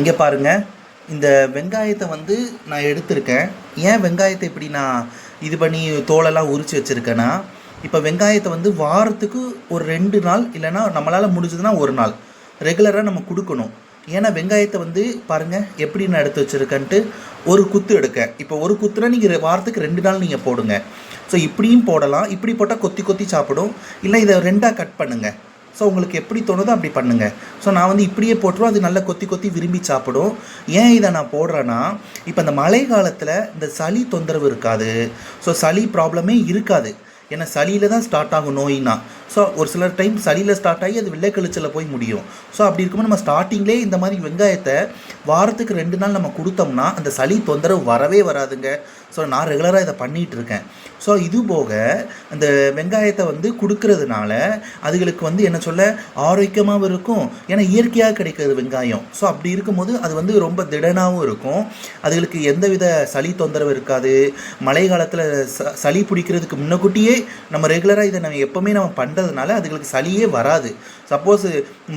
இங்கே பாருங்கள், இந்த வெங்காயத்தை வந்து நான் எடுத்திருக்கேன். ஏன் வெங்காயத்தை இப்படி நான் இது பண்ணி தோலெல்லாம் உரித்து வச்சுருக்கேன்னா, இப்போ வெங்காயத்தை வந்து வாரத்துக்கு ஒரு 2 நாள் இல்லைன்னா நம்மளால் முடிஞ்சதுன்னா 1 நாள் ரெகுலராக நம்ம கொடுக்கணும். ஏன்னா வெங்காயத்தை வந்து பாருங்கள் எப்படி நான் எடுத்து வச்சுருக்கேன்ட்டு ஒரு குத்து எடுக்க. இப்போ ஒரு குத்துனா நீங்கள் வாரத்துக்கு 2 நாள் நீங்கள் போடுங்க. ஸோ இப்படியும் போடலாம். இப்படி போட்டால் கொத்தி கொத்தி சாப்பிடும். இல்லை இதை 2ஆக கட் பண்ணுங்கள். ஸோ உங்களுக்கு எப்படி தோணுதோ அப்படி பண்ணுங்கள். ஸோ நான் வந்து இப்படியே போட்டுருவோம். அது நல்லா கொத்தி கொத்தி விரும்பி சாப்பிடும். ஏன் இதை நான் போடுறேன்னா, இப்போ இந்த மழை காலத்தில் இந்த சளி தொந்தரவு இருக்காது. ஸோ சளி ப்ராப்ளமே இருக்காது. ஏன்னா சளியில் தான் ஸ்டார்ட் ஆகும் நோயினா. ஸோ ஒரு சிலர் டைம் சளியில் ஸ்டார்ட் ஆகி அது வெள்ளை கழிச்சலில் போய் முடியும். ஸோ அப்படி இருக்கும்போது நம்ம ஸ்டார்டிங்லேயே இந்த மாதிரி வெங்காயத்தை வாரத்துக்கு 2 நாள் நம்ம கொடுத்தோம்னா அந்த சளி தொந்தரவு வரவே வராதுங்க. ஸோ நான் ரெகுலராக இதை பண்ணிகிட்டு இருக்கேன். ஸோ இது போக அந்த வெங்காயத்தை வந்து கொடுக்கறதுனால அதுகளுக்கு வந்து என்ன சொல்ல ஆரோக்கியமாகவும் இருக்கும். ஏன்னா இயற்கையாக கிடைக்கிறது வெங்காயம். ஸோ அப்படி இருக்கும்போது அது வந்து ரொம்ப திடனாகவும் இருக்கும். அதுகளுக்கு எந்தவித சளி தொந்தரவு இருக்காது. மழை காலத்தில் சளி பிடிக்கிறதுக்கு முன்னக்கூட்டியே நம்ம ரெகுலராக இதை நம்ம எப்போவுமே நம்ம பண்ணுறதுனால அதுகளுக்கு சளியே வராது. சப்போஸ்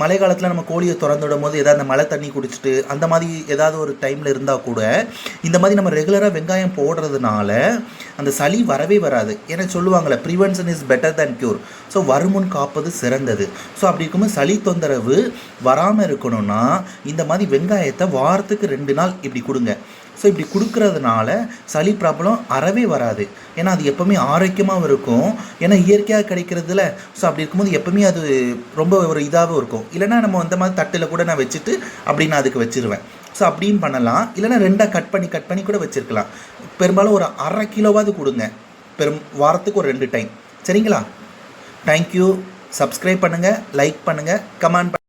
மழை காலத்தில் நம்ம கோழியை திறந்து விடும் போது ஏதாவது அந்த மழை தண்ணி குடிச்சிட்டு அந்த மாதிரி ஏதாவது ஒரு டைமில் இருந்தால் கூட இந்த மாதிரி நம்ம ரெகுலராக வெங்காயம் போடுறதுனால அந்த சளி வரவே வராது. ஏன்னா சொல்லுவாங்களே, prevention is better than cure. So வருமுன் காப்பது சிறந்தது. ஸோ அப்படி இருக்கும்போது சளி தொந்தரவு வராமல் இருக்கணும்னா இந்த மாதிரி வெங்காயத்தை வாரத்துக்கு 2 நாள் இப்படி கொடுங்க. ஸோ இப்படி கொடுக்கறதுனால சளி ப்ராப்ளம் அறவே வராது. ஏன்னா அது எப்போவுமே ஆரோக்கியமாகவும் இருக்கும். ஏன்னா இயற்கையாக கிடைக்கிறதுல. ஸோ அப்படி இருக்கும்போது எப்போவுமே அது ரொம்ப ஒரு இதாகவும் இருக்கும். இல்லைனா நம்ம அந்த மாதிரி தட்டில் கூட நான் வச்சுட்டு அப்படி நான் அதுக்கு வச்சுருவேன். ஸோ அப்படியும் பண்ணலாம். இல்லைனா 2ஆக கட் பண்ணி கூட வச்சுருக்கலாம். பெரும்பாலும் ஒரு 1/2 கிலோவாவது கொடுங்க. வாரத்துக்கு ஒரு 2 டைம். சரிங்களா? தேங்க்யூ. சப்ஸ்கிரைப் பண்ணுங்கள், லைக் பண்ணுங்கள், கமெண்ட்